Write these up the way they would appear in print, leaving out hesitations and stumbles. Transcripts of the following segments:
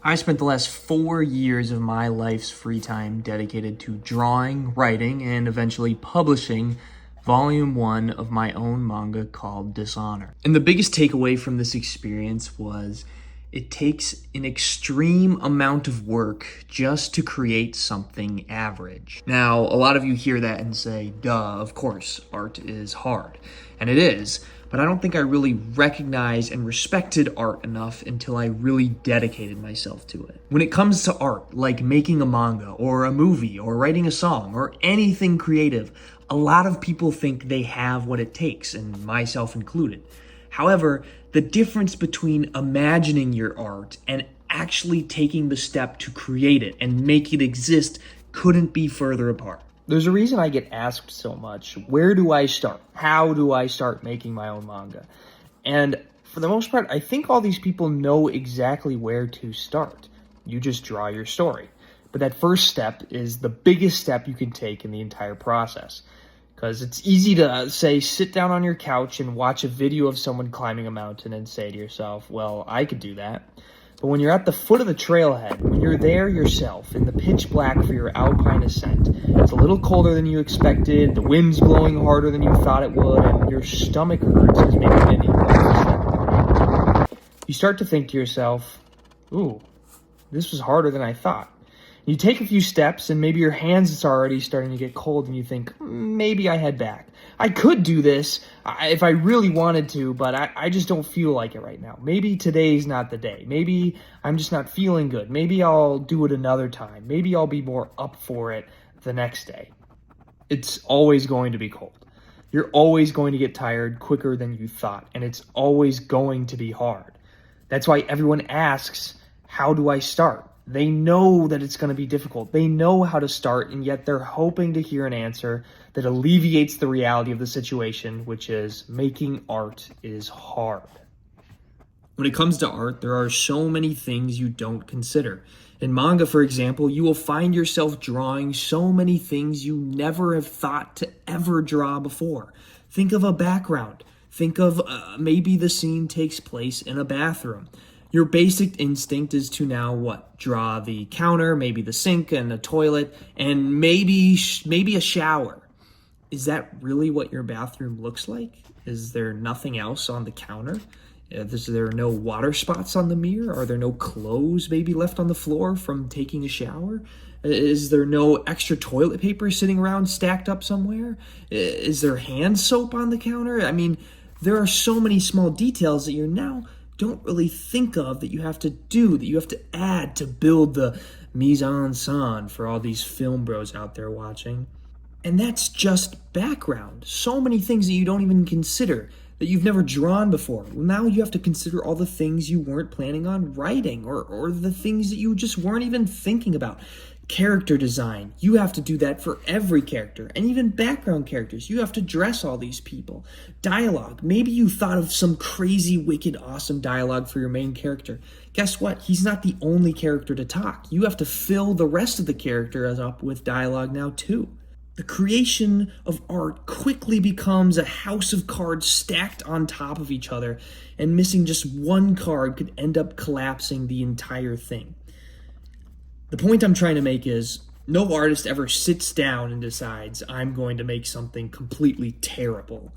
I spent the last 4 years of my life's free time dedicated to drawing, writing, and eventually publishing volume 1 of my own manga called DISHONOR. And the biggest takeaway from this experience was it takes an extreme amount of work just to create something average. Now, a lot of you hear that and say, duh, of course, art is hard. And it is, but I don't think I really recognized and respected art enough until I really dedicated myself to it. When it comes to art, like making a manga or a movie or writing a song or anything creative, a lot of people think they have what it takes, and myself included. However, the difference between imagining your art and actually taking the step to create it and make it exist couldn't be further apart. There's a reason I get asked so much, where do I start? How do I start making my own manga? And for the most part, I think all these people know exactly where to start. You just draw your story. But that first step is the biggest step you can take in the entire process. Because it's easy to say, sit down on your couch and watch a video of someone climbing a mountain and say to yourself, well, I could do that. But when you're at the foot of the trailhead, when you're there yourself in the pitch black for your alpine ascent, it's a little colder than you expected, the wind's blowing harder than you thought it would, and your stomach hurts because maybe you didn't eat breakfast that morning. You start to think to yourself, ooh, this was harder than I thought. You take a few steps and maybe your hands are already starting to get cold and you think, maybe I head back. I could do this if I really wanted to, but I just don't feel like it right now. Maybe today's not the day. Maybe I'm just not feeling good. Maybe I'll do it another time. Maybe I'll be more up for it the next day. It's always going to be cold. You're always going to get tired quicker than you thought, and it's always going to be hard. That's why everyone asks, how do I start? They know that it's going to be difficult. They know how to start, and yet they're hoping to hear an answer that alleviates the reality of the situation, which is making art is hard. When it comes to art, there are so many things you don't consider. In manga, for example, you will find yourself drawing so many things you never have thought to ever draw before. Think of a background. Think of maybe the scene takes place in a bathroom. Your basic instinct is to now what? Draw the counter, maybe the sink and a toilet, and maybe a shower. Is that really what your bathroom looks like? Is there nothing else on the counter? Is there no water spots on the mirror? Are there no clothes maybe left on the floor from taking a shower? Is there no extra toilet paper sitting around stacked up somewhere? Is there hand soap on the counter? I mean, there are so many small details that you're now don't really think of that you have to do, that you have to add to build the mise en scène for all these film bros out there watching. And that's just background. So many things that you don't even consider, that you've never drawn before. Well, now you have to consider all the things you weren't planning on writing or the things that you just weren't even thinking about. Character design, you have to do that for every character, and even background characters. You have to dress all these people. Dialogue, maybe you thought of some crazy, wicked, awesome dialogue for your main character. Guess what? He's not the only character to talk. You have to fill the rest of the characters up with dialogue now too. The creation of art quickly becomes a house of cards stacked on top of each other, and missing just one card could end up collapsing the entire thing. The point I'm trying to make is, no artist ever sits down and decides, I'm going to make something completely terrible.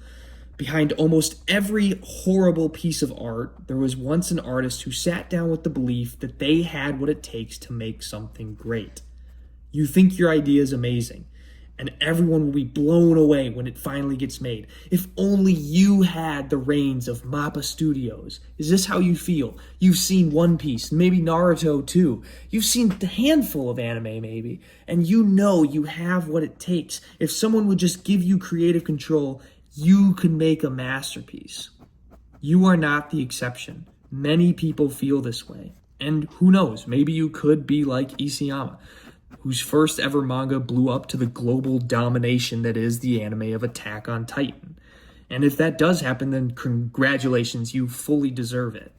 Behind almost every horrible piece of art, there was once an artist who sat down with the belief that they had what it takes to make something great. You think your idea is amazing, and everyone will be blown away when it finally gets made. If only you had the reins of Mappa Studios. Is this how you feel? You've seen One Piece, maybe Naruto too. You've seen a handful of anime maybe, and you know you have what it takes. If someone would just give you creative control, you could make a masterpiece. You are not the exception. Many people feel this way. And who knows, maybe you could be like Isayama, whose first ever manga blew up to the global domination that is the anime of Attack on Titan. And if that does happen, then congratulations, you fully deserve it.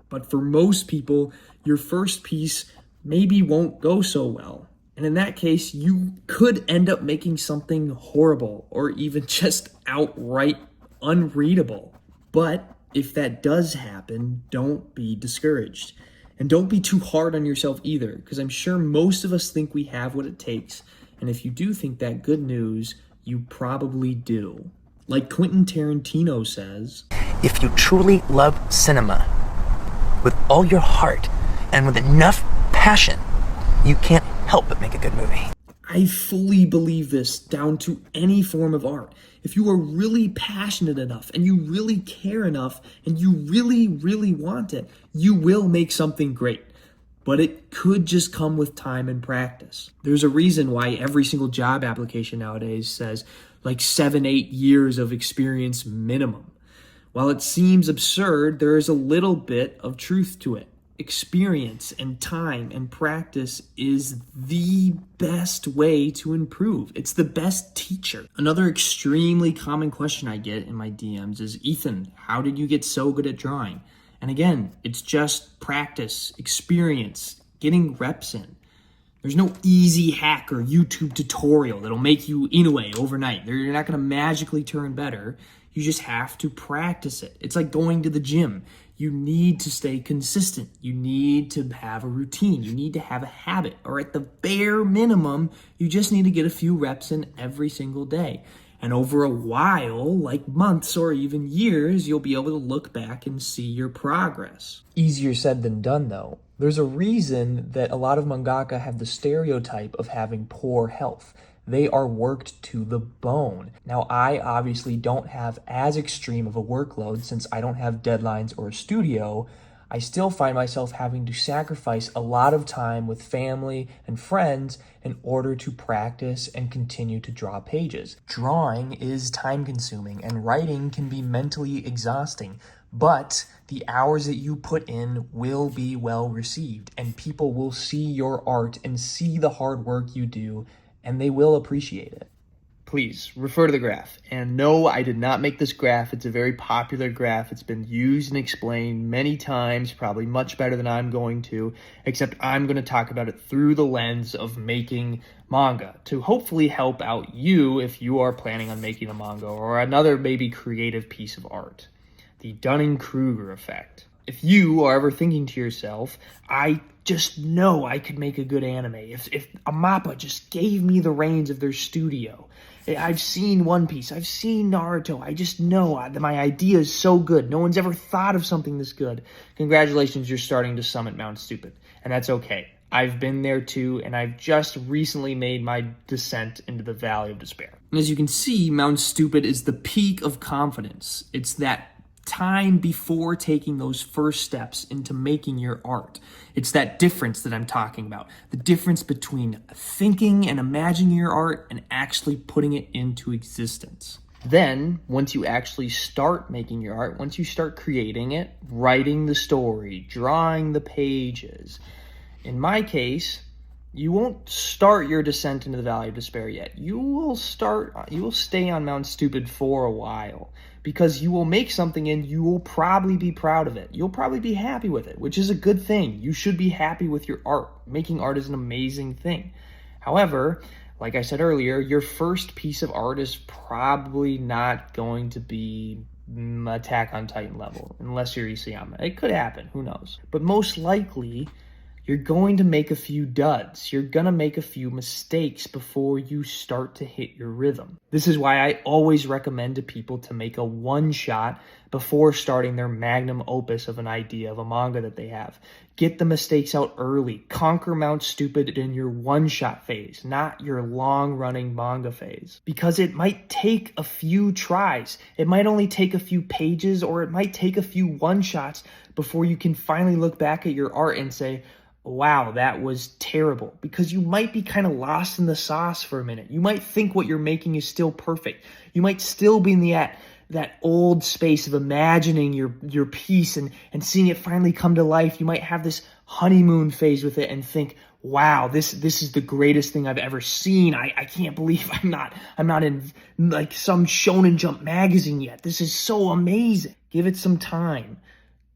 But for most people, your first piece maybe won't go so well. And in that case, you could end up making something horrible or even just outright unreadable. But if that does happen, don't be discouraged. And don't be too hard on yourself either, because I'm sure most of us think we have what it takes. And if you do think that, good news, you probably do. Like Quentin Tarantino says, if you truly love cinema with all your heart and with enough passion, you can't help but make a good movie. I fully believe this down to any form of art. If you are really passionate enough and you really care enough and you really, really want it, you will make something great. But it could just come with time and practice. There's a reason why every single job application nowadays says like 7-8 years of experience minimum. While it seems absurd, there is a little bit of truth to it. Experience and time and practice is the best way to improve. It's the best teacher. Another extremely common question I get in my DMs is, Ethan, how did you get so good at drawing? And again, it's just practice, experience, getting reps in. There's no easy hack or YouTube tutorial that'll make you Inoue overnight. You're not going to magically turn better. You just have to practice it. It's like going to the gym. You need to stay consistent. You need to have a routine. You need to have a habit. Or at the bare minimum, you just need to get a few reps in every single day. And over a while, like months or even years, you'll be able to look back and see your progress. Easier said than done, though. There's a reason that a lot of mangaka have the stereotype of having poor health. They are worked to the bone. Now, I obviously don't have as extreme of a workload since I don't have deadlines or a studio. I still find myself having to sacrifice a lot of time with family and friends in order to practice and continue to draw pages. Drawing is time consuming and writing can be mentally exhausting, but the hours that you put in will be well received and people will see your art and see the hard work you do and they will appreciate it. Please refer to the graph. And no, I did not make this graph. It's a very popular graph. It's been used and explained many times, probably much better than I'm going to, except I'm going to talk about it through the lens of making manga to hopefully help out you if you are planning on making a manga or another maybe creative piece of art. The Dunning-Kruger effect. If you are ever thinking to yourself, I just know I could make a good anime. If a MAPPA just gave me the reins of their studio. I've seen One Piece. I've seen Naruto. I just know that my idea is so good. No one's ever thought of something this good. Congratulations, you're starting to summit Mount Stupid. And that's okay. I've been there too, and I've just recently made my descent into the Valley of Despair. And as you can see, Mount Stupid is the peak of confidence. It's that time before taking those first steps into making your art. It's that difference that I'm talking about. The difference between thinking and imagining your art and actually putting it into existence. Then, once you actually start making your art, once you start creating it, writing the story, drawing the pages, in my case, you won't start your descent into the Valley of Despair yet. You will stay on Mount Stupid for a while because you will make something and you will probably be proud of it. You'll probably be happy with it, which is a good thing. You should be happy with your art. Making art is an amazing thing. However, like I said earlier, your first piece of art is probably not going to be Attack on Titan level, unless you're Isayama. It could happen, who knows? But most likely, you're going to make a few duds. You're going to make a few mistakes before you start to hit your rhythm. This is why I always recommend to people to make a one-shot before starting their magnum opus of an idea of a manga that they have. Get the mistakes out early. Conquer Mount Stupid in your one-shot phase, not your long-running manga phase. Because it might take a few tries. It might only take a few pages, or it might take a few one-shots before you can finally look back at your art and say, wow, that was terrible. Because you might be kind of lost in the sauce for a minute. You might think what you're making is still perfect. You might still be in that old space of imagining your piece and seeing it finally come to life. You might have this honeymoon phase with it and think, wow, this is the greatest thing I've ever seen. I can't believe I'm not in like some Shonen Jump magazine yet. This is so amazing. Give it some time.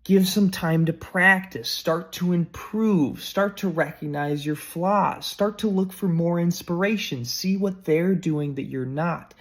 Give some time to practice, start to improve, start to recognize your flaws, start to look for more inspiration, see what they're doing that you're not.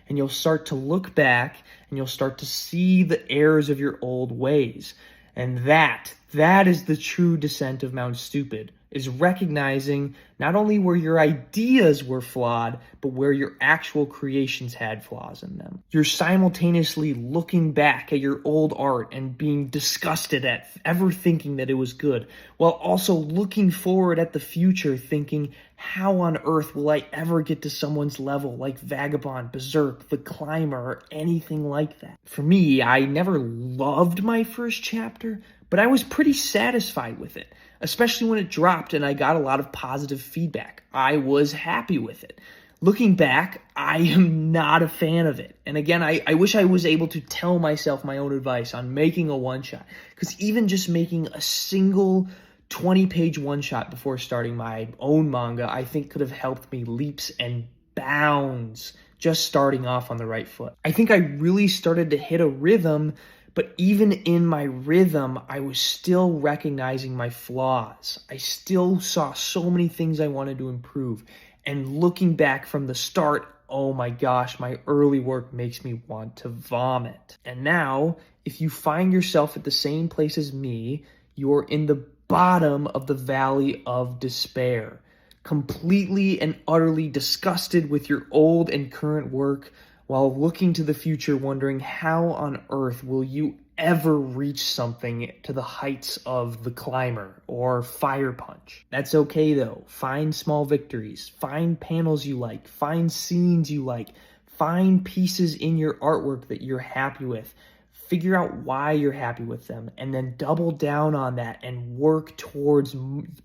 And you'll start to look back and you'll start to see the errors of your old ways. And that is the true descent of Mount Stupid, is recognizing not only where your ideas were flawed, but where your actual creations had flaws in them. You're simultaneously looking back at your old art and being disgusted at ever thinking that it was good, while also looking forward at the future thinking, how on earth will I ever get to someone's level like Vagabond, Berserk, The Climber, or anything like that? For me, I never loved my first chapter, but I was pretty satisfied with it, especially when it dropped and I got a lot of positive feedback. I was happy with it. Looking back, I am not a fan of it. And again, I wish I was able to tell myself my own advice on making a one-shot, because even just making a single 20-page one-shot before starting my own manga, I think could have helped me leaps and bounds just starting off on the right foot. I think I really started to hit a rhythm, but even in my rhythm, I was still recognizing my flaws. I still saw so many things I wanted to improve. And looking back from the start, oh my gosh, my early work makes me want to vomit. And now, if you find yourself at the same place as me, you're in the bottom of the valley of despair, completely and utterly disgusted with your old and current work, while looking to the future wondering how on earth will you ever reach something to the heights of The Climber or Fire Punch. That's okay though. Find small victories, find panels you like, find scenes you like, find pieces in your artwork that you're happy with. Figure out why you're happy with them, and then double down on that and work towards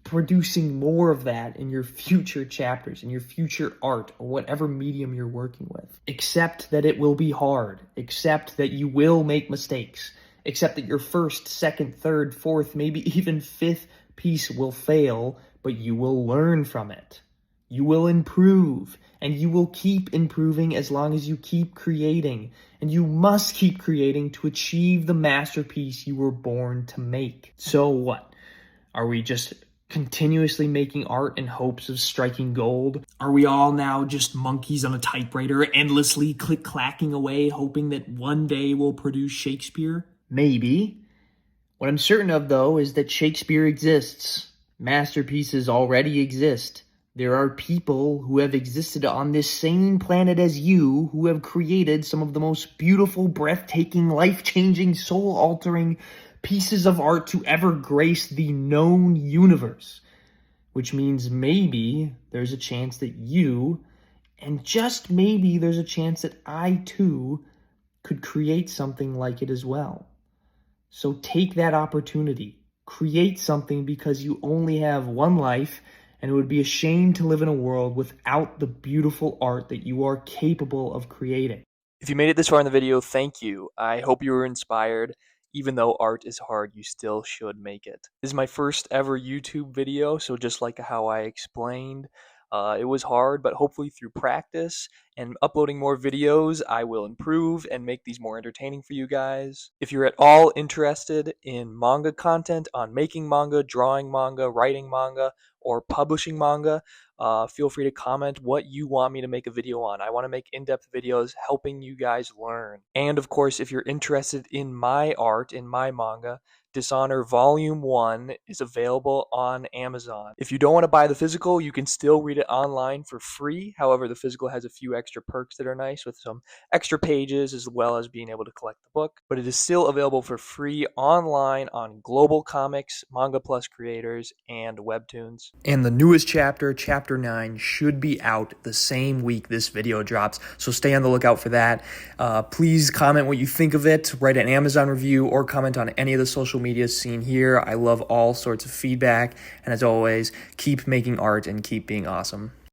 producing more of that in your future chapters, in your future art, or whatever medium you're working with. Accept that it will be hard. Accept that you will make mistakes. Accept that your first, second, third, fourth, maybe even fifth piece will fail, but you will learn from it. You will improve, and you will keep improving as long as you keep creating. And you must keep creating to achieve the masterpiece you were born to make. So what? Are we just continuously making art in hopes of striking gold? Are we all now just monkeys on a typewriter, endlessly click-clacking away, hoping that one day we'll produce Shakespeare? Maybe. What I'm certain of, though, is that Shakespeare exists. Masterpieces already exist. There are people who have existed on this same planet as you who have created some of the most beautiful, breathtaking, life-changing, soul-altering pieces of art to ever grace the known universe. Which means maybe there's a chance that you, and just maybe there's a chance that I too, could create something like it as well. So take that opportunity. Create something, because you only have one life, and it would be a shame to live in a world without the beautiful art that you are capable of creating. If you made it this far in the video, thank you. I hope you were inspired. Even though art is hard, you still should make it. This is my first ever YouTube video, so just like how I explained, it was hard, but hopefully through practice and uploading more videos, I will improve and make these more entertaining for you guys. If you're at all interested in manga content, on making manga, drawing manga, writing manga, or publishing manga, feel free to comment what you want me to make a video on. I want to make in-depth videos helping you guys learn. And of course, if you're interested in my art, in my manga, Dishonor Volume 1 is available on Amazon. If you don't want to buy the physical, you can still read it online for free. However, the physical has a few extra perks that are nice, with some extra pages as well as being able to collect the book. But it is still available for free online on GlobalComix, Manga Plus Creators, and Webtoons. And the newest chapter, Chapter 9, should be out the same week this video drops, so stay on the lookout for that. Please comment what you think of it, write an Amazon review, or comment on any of the social media seen here. I love all sorts of feedback, and as always, keep making art and keep being awesome.